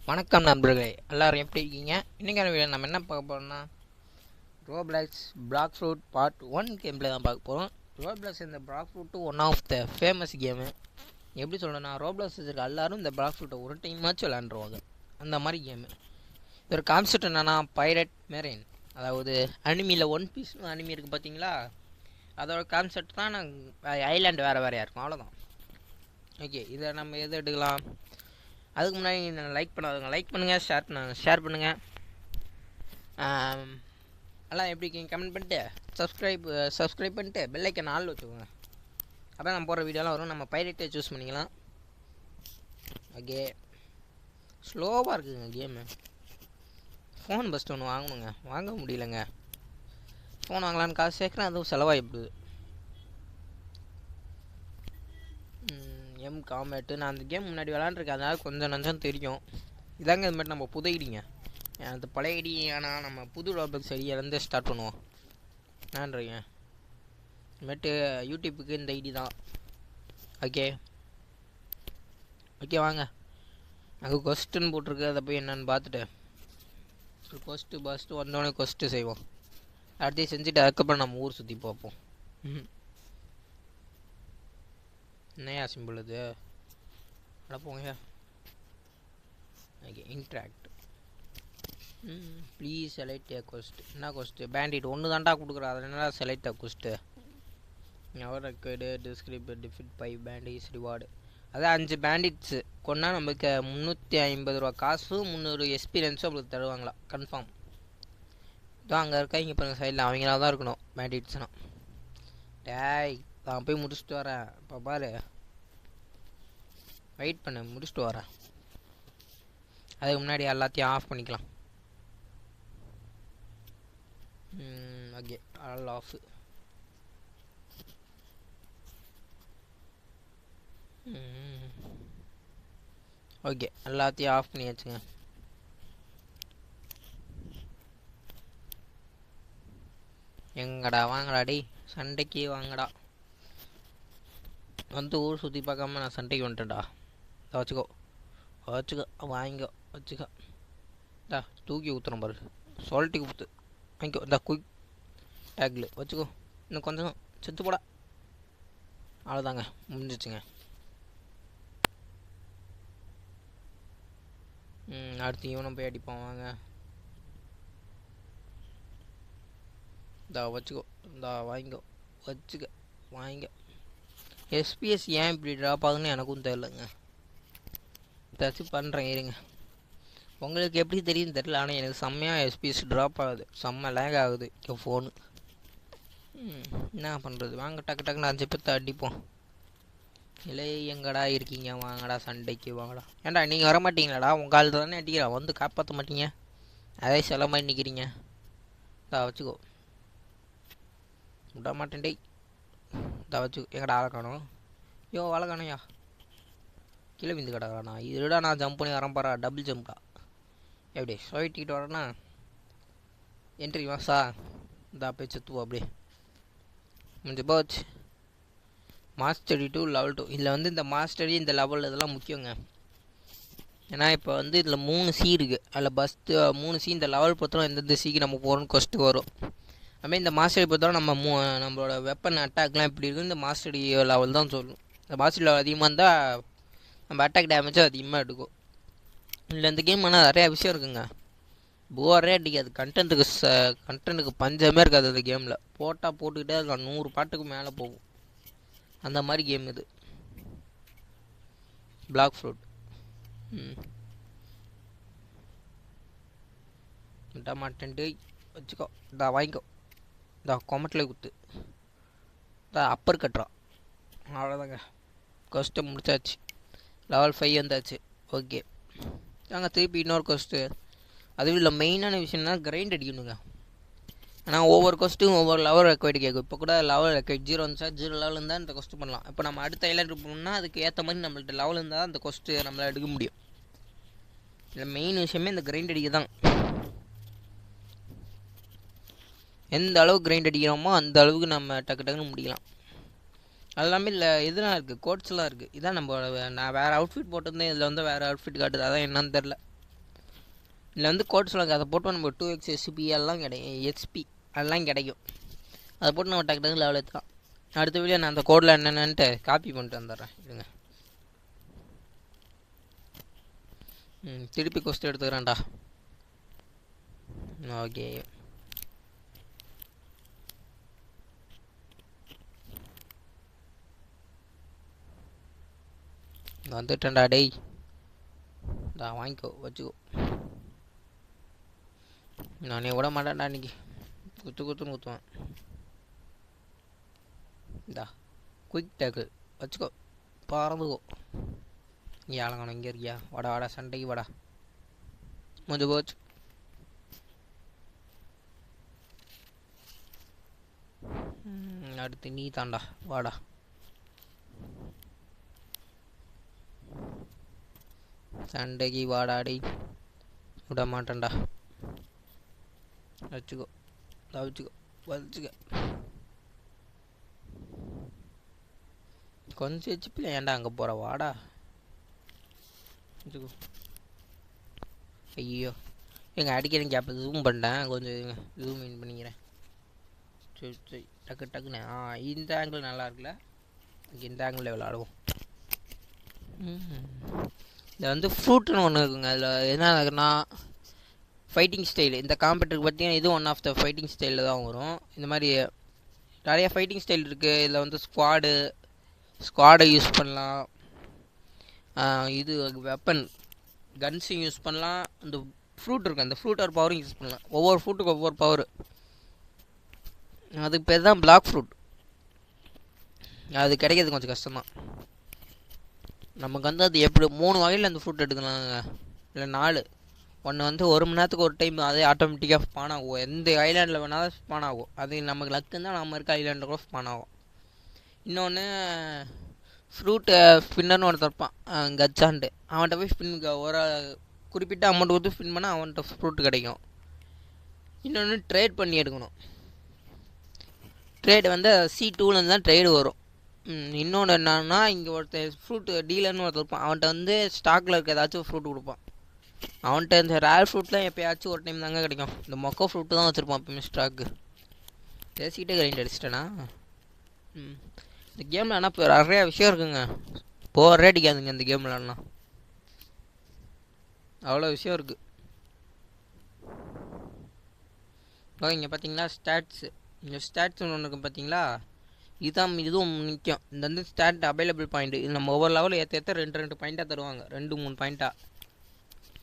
வணக்கம் நண்பர்களே, எல்லோரும் எப்படி இருக்கீங்க? இன்றைக்கான வீடியோ நம்ம என்ன பார்க்க போகிறோம்னா ரோப்ளாக்ஸ் பிளாக் ஃப்ரூட் பார்ட் 1 கேமில் தான் பார்க்க போகிறோம். ரோப்ளாக்ஸ் இந்த Blox fruit one of the famous game. எப்படி சொல்கிறேன்னா, ரோப்ளாக்ஸ் வச்சுருக்க எல்லாரும் இந்த பிளாக் ஃப்ரூட்டை ஒரு டைமாச்சும் விளாண்டுருவாங்க. அந்த மாதிரி கேமு. இதோட கான்செப்ட் என்னென்னா, பைரட் மெரைன், அதாவது அனிமியில் ஒன் பீஸ் அனிமி இருக்குது பார்த்தீங்களா, அதோட கான்செப்ட் தான். ஐலாண்டு வேறு வேறையாக இருக்கும், அவ்வளோதான். ஓகே, இதை நம்ம எது எடுக்கலாம்? அதுக்கு முன்னாடி நான் லைக் பண்ணாதவங்க லைக் பண்ணுங்கள், ஷேர் பண்ணுங்கள். எல்லாம் எப்படி இருக்கீங்க கமெண்ட் பண்ணிட்டு சப்ஸ்கிரைப் பண்ணிட்டு பெல்லைக்கன் ஆள் வச்சுக்கோங்க. அப்போ நம்ம போகிற வீடியோலாம் வரும். நம்ம பைரட்டே சூஸ் பண்ணிக்கலாம். ஓகே, ஸ்லோவாக இருக்குதுங்க கேமு. ஃபோன் ஃபஸ்ட்டு ஒன்று வாங்கணுங்க, வாங்க முடியலங்க. ஃபோன் வாங்கலான்னு காசு சேர்க்குறேன், அதுவும் செலவாகிடுது. எம் காம்பேட்டு நான் அந்த கேம் முன்னாடி விளாண்டுருக்கேன், அதனால் கொஞ்சம் நஞ்சம் தெரியும். இதாங்க இது மாதிரி நம்ம புது ஐடிங்க, அந்த பழைய ஐடி. ஆனால் நம்ம புது ரோப்ளாக்ஸ் ஐடியிலேருந்து ஸ்டார்ட் பண்ணுவோம். என்னான்றீங்க? இதுமாரி யூடியூப்புக்கு இந்த ஐடி தான். ஓகே வாங்க. அங்கே கொஸ்ட்டுன்னு போட்டிருக்கு, அதை போய் என்னென்னு பார்த்துட்டு ஃபஸ்ட்டு வந்தோடனே கொஸ்ட்டு செய்வோம். அடுத்து செஞ்சுட்டு அதுக்கப்புறம் நம்ம ஊர் சுற்றி பார்ப்போம். என்னையா சிம்பிள் இது? அடப்போங்க. Okay, interact. Please select a quest. என்ன கொஸ்ட்டு? பேண்டிட் ஒன்று தாண்டா கொடுக்குறா, அதில் என்னடா select a quest? Ever record describe defeat 5 bandits reward. அதான் 5 பேண்டிட்ஸு கொண்டா நமக்கு 350 ரூபா காசும் 300 எக்ஸ்பீரியன்ஸும் நம்மளுக்கு தருவாங்களா கன்ஃபார்ம். இதான் அங்கே இருக்கா, இங்கே பாருங்கள் சைடில் அவங்களாக தான் இருக்கணும் பேண்டிட்ஸ்னால். டேய், நான் போய் முடிச்சுட்டு வரேன். இப்போ பாரு, வெயிட் பண்ண, முடிச்சுட்டு வரேன். அதுக்கு முன்னாடி எல்லாத்தையும் ஆஃப் பண்ணிக்கலாம். Okay, all off. ஓகே, எல்லாத்தையும் ஆஃப் பண்ணி வச்சுங்க. எங்கடா வாங்கடா டேய், சண்டைக்கு வாங்கடா. வந்து ஊர் சுற்றி பார்க்காம நான் சண்டைக்கு வந்துட்டேன்டா. வச்சுக்கோ வாங்கிக்கோ, வச்சுக்கோ. டா தூக்கி ஊற்றுறோம் பாரு, சால்ட்டி ஊற்று வாங்கிக்கோ. இந்த குயிக் டேக்கில் வச்சுக்கோ. இன்னும் கொஞ்சம் செத்து போடா. அவ்வளோதாங்க, முடிஞ்சிச்சுங்க. அடுத்து இவனும் போய் அடிப்பான். வாங்க, இந்தா வச்சுக்கோ, இந்தா வாங்கிக்கோ, வச்சுக்க வாங்கிக்கோ. எஸ்பிஎஸ் ஏன் இப்படி ட்ராப் ஆகுதுன்னு எனக்கும் தெரிலங்க. ஏதாச்சும் பண்ணுறேன் இருங்க. உங்களுக்கு எப்படி தெரியுதுன்னு தெரில, ஆனால் எனக்கு செம்மையாக எஸ்பிஎஸ் ட்ராப் ஆகுது, செம்ம லேக் ஆகுது என் ஃபோனு. என்ன பண்ணுறது? வாங்க, டக்குன்னு 5 பேர்த்த அடிப்போம். இல்லை, எங்கடா இருக்கீங்க? வாங்கடா சண்டைக்கு வாங்கடா. ஏன்டா நீங்கள் வர மாட்டீங்களாடா? உங்கள் ஆள் தானே அடிக்கிறா, வந்து காப்பாற்ற மாட்டீங்க. அதே சில மாதிரி நிற்கிறீங்க. இதா வச்சுக்கோ, விட மாட்டேன் டேய். இதா வச்சுக்கோ. எங்கடா ஆளை காணும்? யோ, ஆளை காணையா? கீழே விந்து கிடக்குறாண்ணா. இதுடா நான் ஜம்ப் பண்ணி வரேன் பாரா, டபுள் ஜம்ப்டா. எப்படி சொல்லிட்டு வரேண்ணா? என்ட்ரி மாசா இந்த போய் சுற்றுவோம். அப்படியே முடிஞ்சு போச்சு. Mastery 2 level 2. இதில் வந்து இந்த மாஸ்டரி இந்த லெவல் இதெல்லாம் முக்கியங்க. ஏன்னா இப்போ வந்து இதில் 3 சி இருக்குது. அதில் பஸ்ட்டு 3 சி. இந்த லெவல் பொறுத்தவரை எந்தெந்த சிக்கு நம்ம போகிறோன்னு கொஸ்ட்டு வரும். அதுமாதிரி இந்த மாஸ்டரி பொறுத்தவரை நம்மளோட வெப்பன் அட்டாக்லாம் எப்படி இருக்குது இந்த மாஸ்டரி லெவல் தான் சொல்லும். இந்த மாஸ்டரி லெவல் அதிகமாக இருந்தால் நம்ம அட்டாக் டேமேஜும் அதிகமாக எடுக்கும். இல்லை இந்த கேம் ஆனால் நிறையா விஷயம் இருக்குங்க, போரே அடிக்காது. கண்டென்ட்டுக்கு பஞ்சமே இருக்காது அந்த கேமில். போட்டுக்கிட்டே இருக்கலாம், 100 பாட்டுக்கு மேலே போகும். அந்த மாதிரி கேம் இது பிளாக் ஃப்ரூட். விட மாட்டேன்ட்டு வச்சுக்கோ. இதா வாங்கிக்கோ. இதா கொமட்டில் குத்து. இதா அப்பர் கட்டுறான். அவ்வளோதாங்க, கொஸ்ட்டு முடிச்சாச்சு. லெவல் 5 வந்தாச்சு. ஓகே, நாங்கள் திருப்பி இன்னொரு கொஸ்ட்டு. அதுவும் இல்லை, மெயினான விஷயம்னா கிரைண்ட் அடிக்கணுங்க. ஆனால் ஒவ்வொரு கொஸ்ட்டும் ஒவ்வொரு லெவல் ரெக்வைட் கேட்கும். இப்போ கூட லெவல் ரெக்வைட் 0 இருந்துச்சா, 0 லெவல் இருந்தால் இந்த கொஸ்ட்டு பண்ணலாம். இப்போ நம்ம அடுத்த ஐலாண்ட் போகணும்னா அதுக்கு ஏற்ற மாதிரி நம்மள்ட்ட லெவல் இருந்தால் தான் அந்த கொஸ்ட்டு நம்மளால் எடுக்க முடியும். இதில் மெயின் விஷயமே இந்த கிரைண்ட் அடிக்க தான். எந்த அளவுக்கு கிரைண்ட் அடிக்கிறோமோ அந்த அளவுக்கு நம்ம டக்குன்னு முடிக்கலாம். அதெல்லாமே இல்லை இதெல்லாம் இருக்குது, கோட்ஸ்லாம் இருக்குது. இதான் நம்ம நான் வேறு அவுட்ஃபிட் போட்டிருந்தேன், இதில் வந்து வேறு அவுட்ஃபிட் காட்டுது. அதான் என்னன்னு தெரில. இதில் வந்து கோட் சொல்லுங்க, அதை போட்டு நம்ம 2x SP எல்லாம் கிடைக்கும், XP அதெல்லாம் கிடைக்கும். அதை போட்டு நம்ம டக்கு டக்கு லெவல் எடுத்துக்கலாம். அடுத்த வீடியோ நான் அந்த கோடில் என்னென்னன்ட்டு காப்பி பண்ணிட்டு வந்துடுறேன். இருங்க, திருப்பி கொஸ்ட் எடுத்துக்கிறேன்டா. ஓகே, வந்துட்டேன்டா டேய். வாங்கிக்கோ, வச்சுக்கோ. நானே விட மாட்டேன்டா இன்னைக்கு, குத்துன்னு குத்துவேன். இந்தா குயிக் டேக்கிள் வச்சுக்கோ, பறந்துக்கோ. இங்கே ஆளங்கணும், இங்கே இருக்கியா? வாடா சண்டைக்கு வாடா. முடிஞ்சு போச்சு. அடுத்து நீ தாண்டா, வாடா. சண்டைக்கு வாடாடி, விட மாட்டேன்டா. வச்சுக்கோ, வச்சுக்க. கொஞ்சம் ஹெச்பியில் ஏன்டா அங்கே போகிற? வாடா, வச்சுக்கோ. ஐயோ, எங்கள் அடிக்கிறேன் கேப் ஜூம் பண்ணிட்டேன், கொஞ்சம் ஜூம் இன் பண்ணிக்கிறேன். சரி டக்குன்னு. இந்த ஆங்கிள் நல்லா இருக்குல்ல, இந்த ஆங்கிளில் விளாடுவோம். இதில் வந்து ஃப்ரூட்டுன்னு ஒன்று இருக்குங்க. அதில் என்ன இருக்குன்னா ஃபைட்டிங் ஸ்டைல். இந்த காம்பெட்டருக்கு பார்த்தீங்கன்னா இது ஒன் ஆஃப் த ஃபைட்டிங் ஸ்டைலில் தான் வரும். இந்த மாதிரி நிறைய ஃபைட்டிங் ஸ்டைல் இருக்குது. இதில் வந்து ஸ்குவாடை யூஸ் பண்ணலாம். இது வெப்பன் கன்ஸையும் யூஸ் பண்ணலாம். இந்த ஃப்ரூட் இருக்குது, அந்த ஃப்ரூட்டோட பவரும் யூஸ் பண்ணலாம். ஒவ்வொரு ஃப்ரூட்டுக்கு ஒவ்வொரு பவர். அதுக்கு பேர் தான் பிளாக் ஃப்ரூட். அது கிடைக்கிறது கொஞ்சம் கஷ்டம்தான். நமக்கு வந்து அது எப்படி 3 வகையில் அந்த ஃப்ரூட் எடுக்கலாங்க, இல்லை 4. ஒன்று வந்து 1 மணி நேரத்துக்கு ஒரு டைம் அதே ஆட்டோமேட்டிக்காக ஸ்பான் ஆகும். எந்த ஐலாண்டில் வேணாலும் ஸ்பான் ஆகும். அது நமக்கு லக்கு தான், நம்ம இருக்க ஐலாண்டில் கூட ஸ்பான் ஆகும். இன்னொன்று ஃப்ரூட்டு ஸ்பின்னர்னு ஒருத்தர் இருப்பான், கச்சான்ட்டு. அவன்கிட்ட போய் ஸ்பின் ஒரு குறிப்பிட்ட அமௌண்ட் கொடுத்து ஸ்பின் பண்ணால் அவன்கிட்ட ஃப்ரூட் கிடைக்கும். இன்னொன்று ட்ரேட் பண்ணி எடுக்கணும். ட்ரேடு வந்து C2லேருந்து தான் ட்ரேடு வரும். இன்னொன்று என்னன்னா, இங்கே ஒருத்தர் ஃப்ரூட் டீலர்னு ஒருத்தர் இருப்பான். அவன்கிட்ட வந்து ஸ்டாக்கில் இருக்க ஏதாச்சும் ஃப்ரூட் கொடுப்பான். அவன்கிட்ட இந்த ரேர் ஃப்ரூட்லாம் எப்போயாச்சும் ஒரு டைம் தாங்க கிடைக்கும். இந்த மொக்கோ ஃப்ரூட்டு தான் வச்சுருப்பான் எப்பவுமே ஸ்டாக்கு. பேசிக்கிட்டே கிரைண்ட் அடிச்சிட்டேனா? இந்த கேமில் ஆனால் இப்போ நிறையா விஷயம் இருக்குங்க, போரே அடிக்காதுங்க இந்த கேம் விளாட்னா. அவ்வளோ விஷயம் இருக்குது. ஓகே, இங்கே பார்த்தீங்களா ஸ்டாட்ஸு. இந்த ஸ்டாட்ஸ்னு ஒன்று இருக்குது பார்த்தீங்களா, இதுவும் நிற்கும். இந்த வந்து ஸ்டாட் அவைலபிள் பாயிண்ட்டு. இது நம்ம ஒவ்வொரு லெவலில் ஏற்ற 2 பாயிண்ட்டாக தருவாங்க, 2-3 பாயிண்ட்டாக.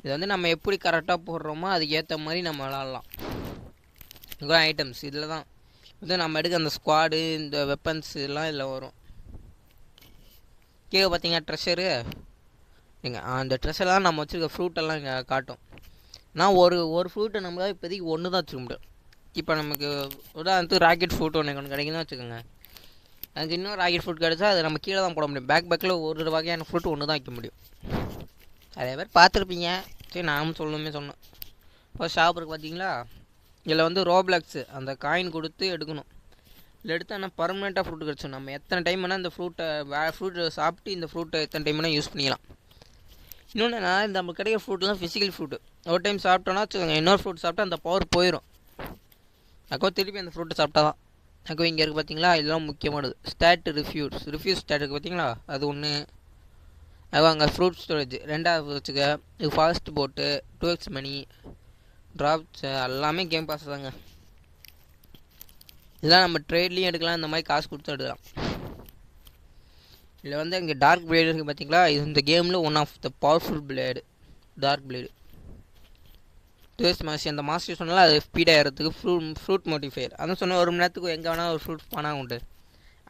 இது வந்து நம்ம எப்படி கரெக்டாக போடுறோமோ அதுக்கு ஏற்ற மாதிரி நம்ம விளாட்லாம். இதுதான் ஐட்டம்ஸ். இதில் தான் இது நம்ம எடுக்க அந்த ஸ்குவாடு, இந்த வெப்பன்ஸ் எல்லாம் இதில் வரும். கீழே பார்த்தீங்கன்னா ட்ரெஷரு. நீங்கள் அந்த ட்ரெஷர்லாம் நம்ம வச்சுருக்க ஃப்ரூட்டெல்லாம் இங்கே காட்டும். நான் ஒரு ஃப்ரூட்டை நம்மளால் இப்போதைக்கு ஒன்று தான் வச்சுக்க முடியும். இப்போ நமக்கு உதாரணத்துக்கு ராக்கெட் ஃப்ரூட் ஒன்று கிடைக்குதுன்னு வச்சுக்கோங்க. அதுக்கு இன்னும் ராக்கெட் ஃப்ரூட் கிடச்சா அது நம்ம கீழே தான் போட முடியும். பேக்கில் ஒரு வகையான ஃப்ரூட் ஒன்று தான் வைக்க முடியும். நிறைய பேர் பார்த்துருப்பீங்க. சரி, நானும் சொன்னேன். இப்போ ஷாப் இருக்குது பார்த்தீங்களா, இதில் வந்து ரோப்ளக்ஸு அந்த காயின் கொடுத்து எடுக்கணும். இதில் எடுத்து ஆனால் பர்மனெண்ட்டாக ஃப்ரூட் கிடச்சோம். நம்ம எத்தனை டைம் வேணால் இந்த ஃப்ரூட்டை சாப்பிட்டு இந்த ஃப்ரூட்டை எத்தனை டைம் வேணால் யூஸ் பண்ணிக்கலாம். இன்னொன்று என்னன்னா, இந்த நமக்கு கிடைக்கிற ஃப்ரூட்லாம் ஃபிசிக்கல் ஃப்ரூட்டு. ஒரு டைம் சாப்பிட்டோன்னா வச்சுக்கோங்க, இன்னொரு ஃப்ரூட் சாப்பிட்டா அந்த பவர் போயிடும். அக்கோ திருப்பி அந்த ஃப்ரூட்டை சாப்பிட்டா தான். அக்கோ இங்கே இருக்குது பார்த்தீங்களா, இதெல்லாம் முக்கியமானது. ஸ்டாட் ரிஃப்யூஸ் ஸ்டாட் இருக்குது பார்த்தீங்களா, அது ஒன்று. அதுவும் அங்கே ஃப்ரூட் ஸ்டோரேஜ் 2வது வச்சுக்க. இது ஃபாஸ்ட் போட்டு 2x மணி ட்ராப்ஸ் எல்லாமே கேம் பாஸ் தாங்க. இதெல்லாம் நம்ம ட்ரேட்லேயும் எடுக்கலாம், இந்த மாதிரி காசு கொடுத்து எடுக்கலாம். இதில் வந்து இங்கே டார்க் பிளேடு இருக்குது பார்த்தீங்களா, இது இந்த கேமில் one of the powerful blade, dark blade. 2x மாசி அந்த மாஸ்டர் சொன்னாலும் அது ஸ்பீடாக ஏறதுக்கு ஃப்ரூட் மோட்டிஃபையர். அதான் சொன்னால் 1 மணி நேரத்துக்கு எங்கே வேணால் ஒரு ஃப்ரூட் பானாக உண்டு.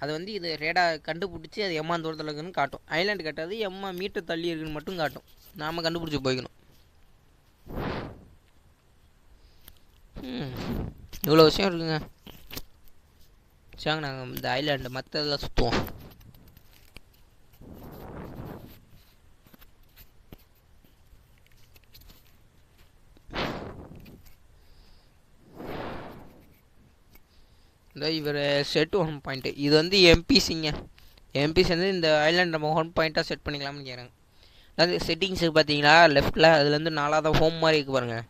அது வந்து இது ரேடாக கண்டுபிடிச்சி அது எம்மா தூரத்தில் இருக்குன்னு காட்டும். ஐலாண்டு கட்டாது, எம்மா மீட்டர் தள்ளி இருக்குன்னு மட்டும் காட்டும். நாம் கண்டுபிடிச்சி போய்க்கணும். இவ்வளோ விஷயம் இருக்குங்க. சாங்க நாங்கள் இந்த ஐலாண்டு மற்றதெல்லாம் சுற்றுவோம். இந்த இவர் செட் 1 பாயிண்ட்டு. இது வந்து எம்பிசிங்க. எம்பிசி வந்து இந்த ஐலாண்ட் நம்ம 1 பாயிண்ட்டாக செட் பண்ணிக்கலாம்னு கேட்குறாங்க. அதாவது செட்டிங்ஸு பார்த்தீங்கன்னா லெஃப்ட்டில் அதுலேருந்து 4வது ஹோம் மாதிரி இருக்கு பாருங்கள்.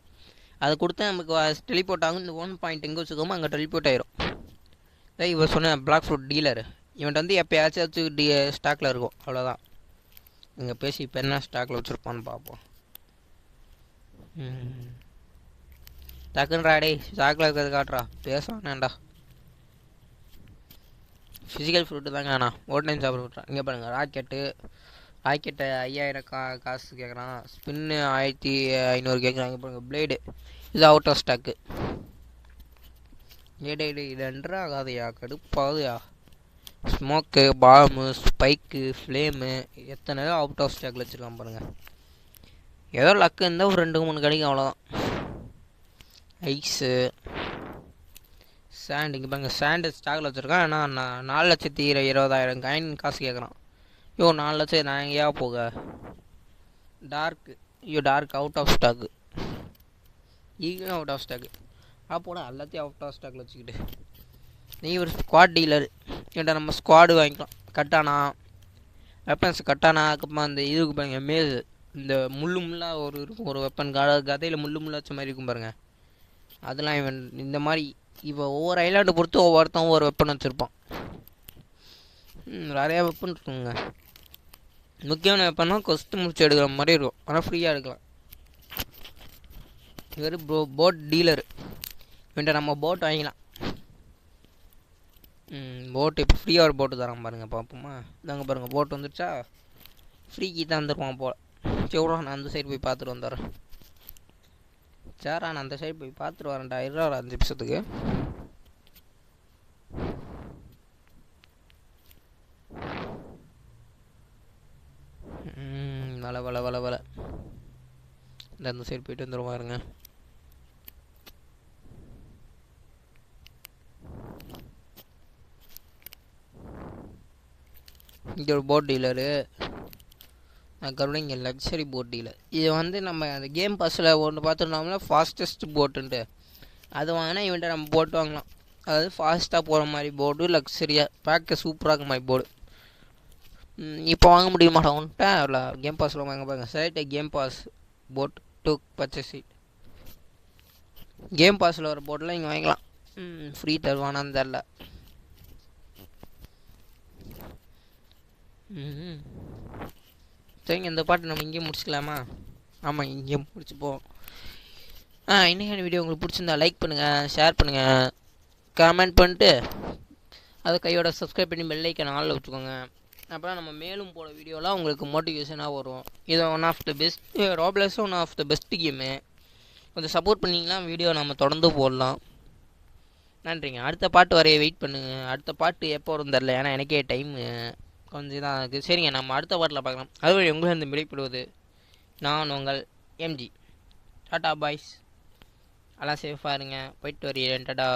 அதை கொடுத்தா நமக்கு டெலிபோர்ட் ஆகும். இந்த 1 பாயிண்ட் எங்கே வச்சுக்கோமோ அங்கே டெலிபோர்ட் ஆயிரும். இவன் சொன்ன பிளாக் ஃப்ரூட் டீலர் இவன்ட்டு வந்து எப்போயாச்சும் ஸ்டாக்கில் இருக்கும், அவ்வளோதான். இங்கே பேசி இப்போ என்ன ஸ்டாக்கில் வச்சுருப்பான்னு பார்ப்போம். டக்குன்றா டே ஸ்டாக்கில் இருக்கிறது காட்டுறா, பேசுவானேண்டா. ஃபிசிக்கல் ஃப்ரூட்டு தாங்க அண்ணா, ஒரு டைம் சாப்பிட விட்றான். இங்கே பாருங்கள், ராக்கெட்டு 5000 காசு கேட்குறான். ஸ்பின்னு 1500 கேட்குறாங்க. பாருங்கள் பிளேடு, இது அவுட் ஆஃப் ஸ்டாக்கு. இது 2 ஆகாதையா, கடுப்பாகுதுயா. ஸ்மோக்கு, பாம்பு, ஸ்பைக்கு, ஃப்ளேமு, எத்தனை அவுட் ஆஃப் ஸ்டாக்கில் வச்சுருக்கான் பாருங்கள். ஏதோ லக்கு இருந்தால் ஒரு 2-3 கிடைக்கும், அவ்வளோதான். ஐஸு, சாண்ட், இங்கே பாருங்கள் சாண்டு ஸ்டாக்கில் வச்சுருக்கான். ஆனால் 4,20,000 காயின் காசு கேட்குறான். 4 லட்சம் நான் எங்கேயா போக. Dark, dark out of stock. ஈகலும் அவுட் ஆஃப் ஸ்டாக்கு. அப்போட எல்லாத்தையும் அவுட் ஆஃப் ஸ்டாக்கில் வச்சுக்கிட்டு நீ ஒரு ஸ்குவாட் டீலர். ஏன்டா நம்ம ஸ்குவாடு வாங்கிக்கலாம். கட்டானா வெப்பன்ஸ், கட்டானா. அதுக்கப்புறமா அந்த இதுக்கு பாருங்கள் மேல், இந்த முள்ளாக இருக்கும் ஒரு வெப்பன், கதையில் முள்ளு வச்ச மாதிரி இருக்கும் பாருங்கள். அதெல்லாம் இவன் இந்த மாதிரி இவன் ஒவ்வொரு ஐலாண்டை பொறுத்து ஒவ்வொருத்தன் ஒவ்வொரு வெப்பன் வச்சுருப்பான். நிறையா வெப்பன் இருக்குங்க. முக்கியமான வெப்பன்னா கொஸ்ட்டு முடிச்சு எடுக்கிற மாதிரி இருக்கும், ஆனால் ஃப்ரீயாக எடுக்கலாம். இவர் போட் டீலரு. இவன்ட்ட நம்ம போட் வாங்கிக்கலாம். போட்டு இப்போ ஃப்ரீயாக ஒரு போட்டு தரான் பாருங்கள், பார்ப்போமா. இதாங்க பாருங்கள், போட்டு வந்துடுச்சா. ஃப்ரீக்கு தான் வந்துருவான் போல். சரி, நான் அந்த சைடு போய் பார்த்துட்டு வந்துடுறேன். சாரா, நான் அந்த சைடு போய் பார்த்துட்டு வரேன்டா. 5 நிமிஷத்துக்கு. வலை இந்த சைடு போயிட்டு வந்துடுவாருங்க. இங்கே ஒரு போட் டீலரு. அதுக்கப்புறம் இங்கே லக்ஸரி போட் டீலர். இது வந்து நம்ம அந்த கேம் பாஸில் ஒன்று பார்த்துருந்தோம்னா ஃபாஸ்டஸ்ட் போட்டுன்ட்டு, அது வாங்கினா இவன்ட்ட நம்ம போட்டு வாங்கலாம். அதாவது ஃபாஸ்ட்டாக போகிற மாதிரி போர்டு, லக்ஸரியாக பார்க்க சூப்பராக இருக்க மாதிரி போர்டு. இப்போ வாங்க முடிய மாட்டோம்ட்டேன். அதில் கேம் பாஸில் வாங்க பாருங்க. Select game pass bot to purchase it. Game பாஸில் வர போர்டெலாம் இங்கே வாங்கிக்கலாம். ஃப்ரீ தருவானான்னு தெரில. சரிங்க, இந்த பாட்டு நம்ம இங்கேயும் முடிச்சுக்கலாமா? ஆமாம், இங்கேயும் முடிச்சுப்போம். இன்றைக்கான வீடியோ உங்களுக்கு பிடிச்சிருந்தா லைக் பண்ணுங்கள், ஷேர் பண்ணுங்கள், கமெண்ட் பண்ணிட்டு அதை கையோட சப்ஸ்கிரைப் பண்ணி பெல் ஐக்கான ஆளில் வச்சுக்கோங்க. அப்புறம் நம்ம மேலும் போட வீடியோலாம் உங்களுக்கு மோட்டிவேஷனாக வரும். இது one of the best, Roblox one of the best game. கொஞ்சம் சப்போர்ட் பண்ணிங்கன்னா வீடியோ நம்ம தொடர்ந்து போடலாம். நன்றிங்க. அடுத்த பாட்டு வரைய வெயிட் பண்ணுங்கள். அடுத்த பாட்டு எப்போ வரும் தெரில, ஏன்னா எனக்கே டைமு கொஞ்சம் தான் இருக்குது. சரிங்க, நம்ம அடுத்த பாட்டில் பார்க்கலாம். அதுவரை உங்களிடம் இந்த விடைபெறுவது நான் உங்கள் எம்ஜி. டாடா பாய்ஸ். எல்லாம் சேஃபாக இருங்க. போயிட்டு வரேன். டாடா.